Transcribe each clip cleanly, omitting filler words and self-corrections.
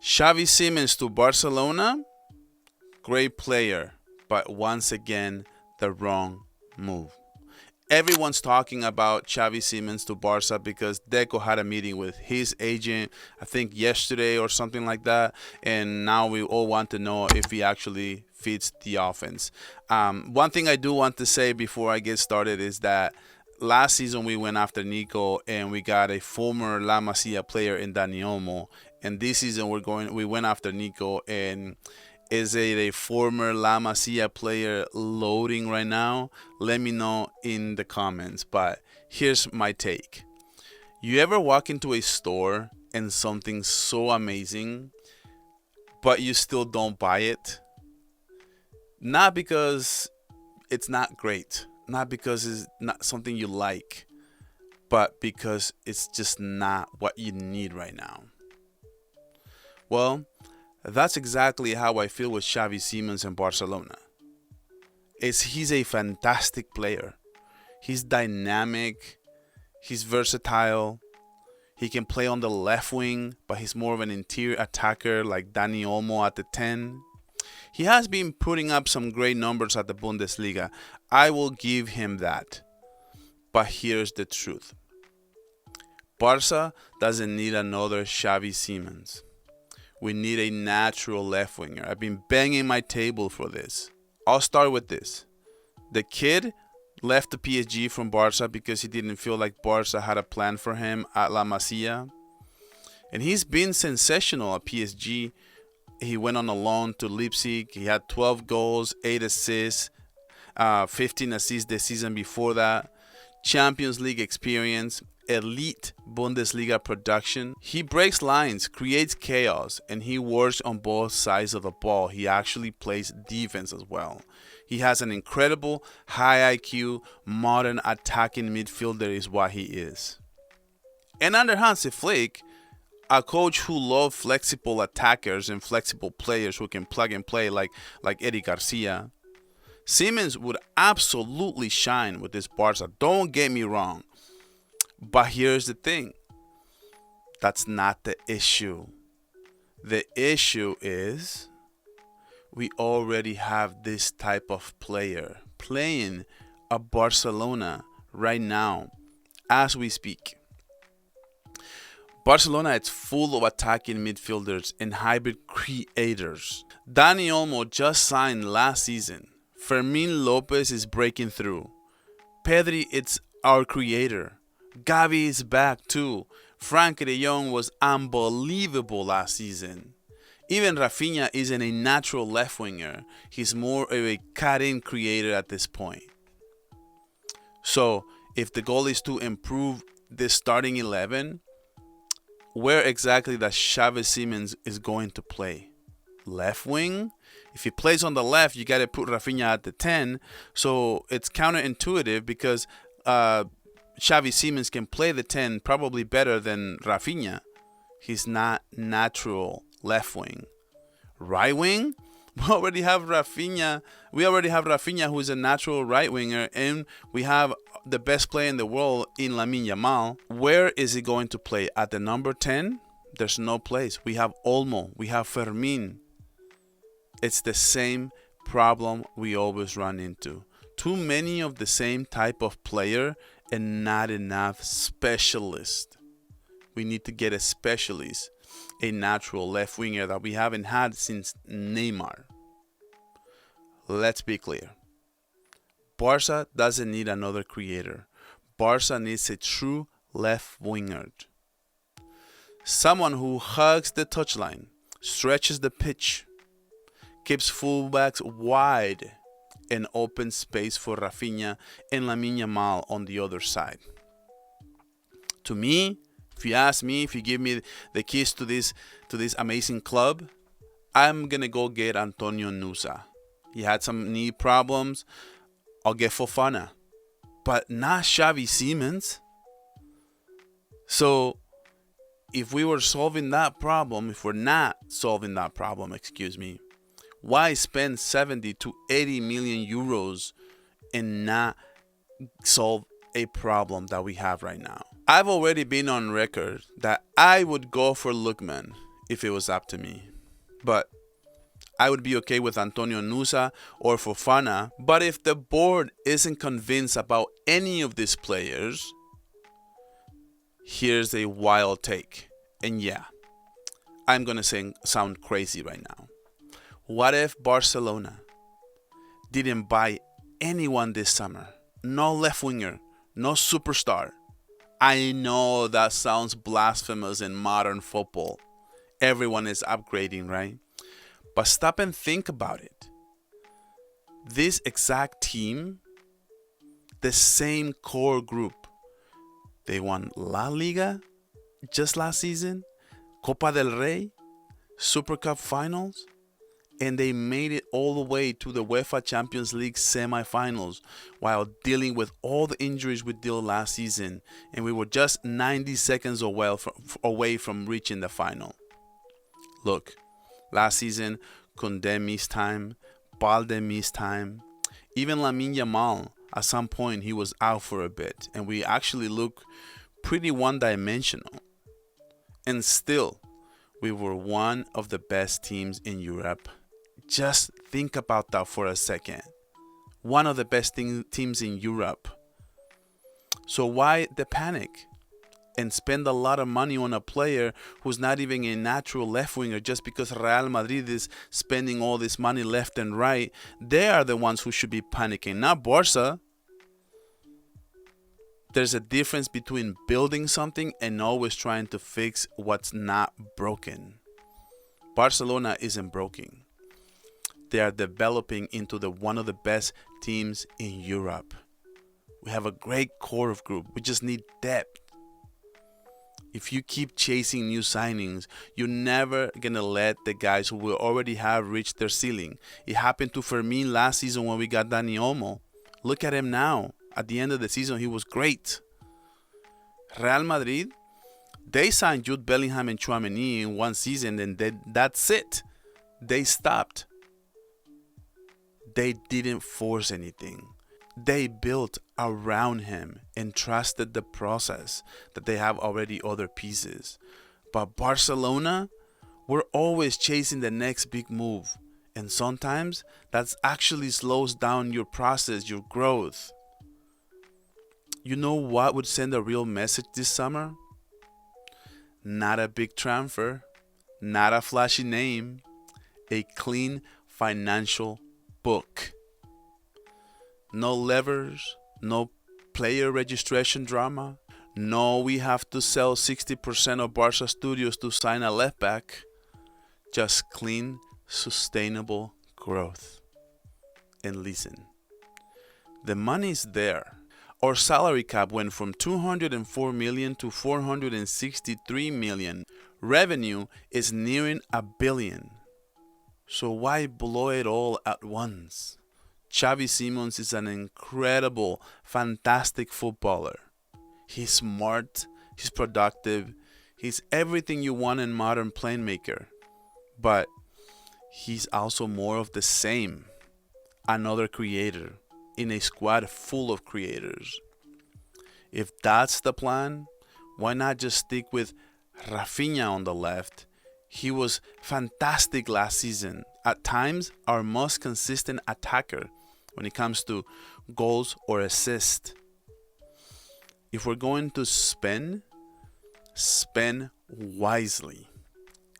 Xavi Simons to Barcelona, great player, but once again, the wrong move. Everyone's talking about Xavi Simons to Barca because Deco had a meeting with his agent, I think yesterday or something like that, and now we all want to know if he actually fits the offense. One thing I do want to say before I get started is that last season we went after Nico and we got a former La Masia player in Dani Olmo, and this season we went after Nico and is it a former La Masia player loading right now? Let me know in the comments. But here's my take. You ever walk into a store and something's so amazing, but you still don't buy it? Not because it's not great, not because it's not something you like, but because it's just not what you need right now. Well, that's exactly how I feel with Xavi Simons in Barcelona. He's a fantastic player. He's dynamic. He's versatile. He can play on the left wing, but he's more of an interior attacker like Dani Olmo at the 10. He has been putting up some great numbers at the Bundesliga. I will give him that. But here's the truth. Barca doesn't need another Xavi Simons. We need a natural left winger. I've been banging my table for this. I'll start with this. The kid left the PSG from Barca because he didn't feel like Barca had a plan for him at La Masia. And he's been sensational at PSG. He went on a loan to Leipzig. He had 12 goals, 8 assists, 15 assists the season before that. Champions League experience, elite Bundesliga production. He breaks lines, creates chaos, and he works on both sides of the ball. He actually plays defense as well. He has an incredible high IQ, modern attacking midfielder is what he is. And under Hansi Flick, a coach who loves flexible attackers and flexible players who can plug and play like Eddie Garcia, Simons would absolutely shine with this Barca. Don't get me wrong. But here's the thing. That's not the issue. The issue is we already have this type of player playing at Barcelona right now as we speak. Barcelona is full of attacking midfielders and hybrid creators. Dani Olmo just signed last season. Fermin Lopez is breaking through. Pedri, it's our creator. Xavi is back too. Frankie de Jong was unbelievable last season. Even Rafinha isn't a natural left winger. He's more of a cut-in creator at this point. So, if the goal is to improve this starting 11, where exactly does Xavi Simons is going to play? Left wing? If he plays on the left, you got to put Rafinha at the 10. So it's counterintuitive because Xavi Simons can play the 10 probably better than Rafinha. He's not natural left wing. Right wing? We already have Rafinha. Who is a natural right winger, and we have the best player in the world in Lamine Yamal. Where is he going to play? At the number 10? There's no place. We have Olmo. We have Fermin. It's the same problem we always run into. Too many of the same type of player and not enough specialists. We need to get a specialist, a natural left winger that we haven't had since Neymar. Let's be clear. Barca doesn't need another creator. Barca needs a true left winger. Someone who hugs the touchline, stretches the pitch, keeps fullbacks wide, and opens space for Rafinha and Lamine Yamal on the other side. To me, if you ask me, if you give me the keys to this amazing club, I'm gonna go get Antonio Nusa. He had some knee problems. I'll get Fofana, but not Xavi Simons. So if we're not solving that problem, why spend 70 to 80 million euros and not solve a problem that we have right now? I've already been on record that I would go for Lookman if it was up to me. But I would be okay with Antonio Nusa or Fofana. But if the board isn't convinced about any of these players, here's a wild take. And yeah, I'm going to sound crazy right now. What if Barcelona didn't buy anyone this summer? No left winger, no superstar. I know that sounds blasphemous in modern football. Everyone is upgrading, right? But stop and think about it. This exact team, the same core group, they won La Liga just last season, Copa del Rey, Super Cup finals, and they made it all the way to the UEFA Champions League semifinals while dealing with all the injuries we dealt last season, and we were just 90 seconds away from reaching the final. Look, last season, Koundé missed time, Balde missed time, even Lamine Yamal, at some point he was out for a bit, and we actually look pretty one-dimensional. And still, we were one of the best teams in Europe. Just think about that for a second. One of the best teams in Europe. So why the panic? And spend a lot of money on a player who's not even a natural left winger just because Real Madrid is spending all this money left and right. They are the ones who should be panicking, not Barça. There's a difference between building something and always trying to fix what's not broken. Barcelona isn't broken. They are developing into one of the best teams in Europe. We have a great core of group. We just need depth. If you keep chasing new signings, you're never going to let the guys who will already have reached their ceiling. It happened to Fermin last season when we got Dani Olmo. Look at him now. At the end of the season, he was great. Real Madrid, they signed Jude Bellingham and Tchouaméni in one season, and that's it. They stopped. They didn't force anything. They built around him and trusted the process that they have already other pieces. But Barcelona, we're always chasing the next big move. And sometimes that actually slows down your process, your growth. You know what would send a real message this summer? Not a big transfer, not a flashy name, a clean financial book. No levers, no player registration drama. No, we have to sell 60% of Barça studios to sign a left back. Just clean, sustainable growth. And listen, the money's there. Our salary cap went from 204 million to 463 million. Revenue is nearing $1 billion. So why blow it all at once? Xavi Simons is an incredible, fantastic footballer. He's smart, he's productive, he's everything you want in modern playmaker. But he's also more of the same. Another creator in a squad full of creators. If that's the plan, why not just stick with Rafinha on the left? He was fantastic last season. At times, our most consistent attacker when it comes to goals or assists. If we're going to spend wisely.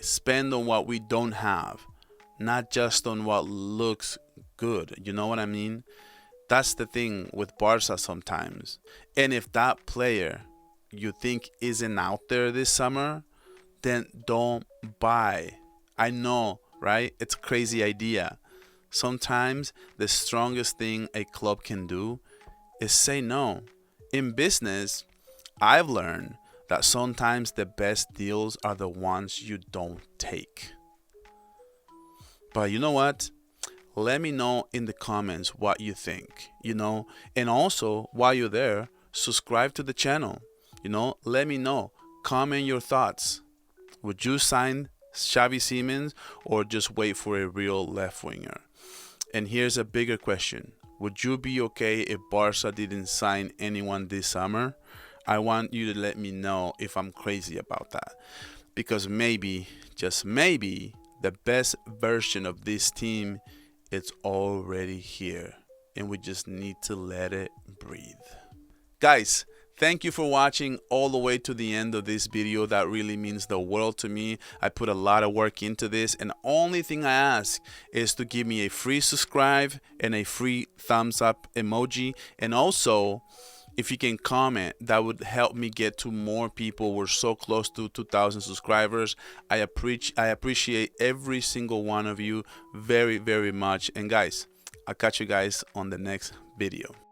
Spend on what we don't have, not just on what looks good. You know what I mean? That's the thing with Barça sometimes. And if that player you think isn't out there this summer, then don't buy. I know, right? It's a crazy idea. Sometimes the strongest thing a club can do is say no. In business, I've learned that sometimes the best deals are the ones you don't take. But you know what? Let me know in the comments what you think, and also while you're there, subscribe to the channel, let me know, comment your thoughts. Would you sign Xavi Simons or just wait for a real left winger? And here's a bigger question. Would you be okay if Barça didn't sign anyone this summer? I want you to let me know if I'm crazy about that. because maybe, just maybe, the best version of this team is already here, and we just need to let it breathe. Guys, thank you for watching all the way to the end of this video. That really means the world to me. I put a lot of work into this, and the only thing I ask is to give me a free subscribe and a free thumbs up emoji. And also, if you can comment, that would help me get to more people. We're so close to 2,000 subscribers. I appreciate every single one of you very, very much. And guys, I'll catch you guys on the next video.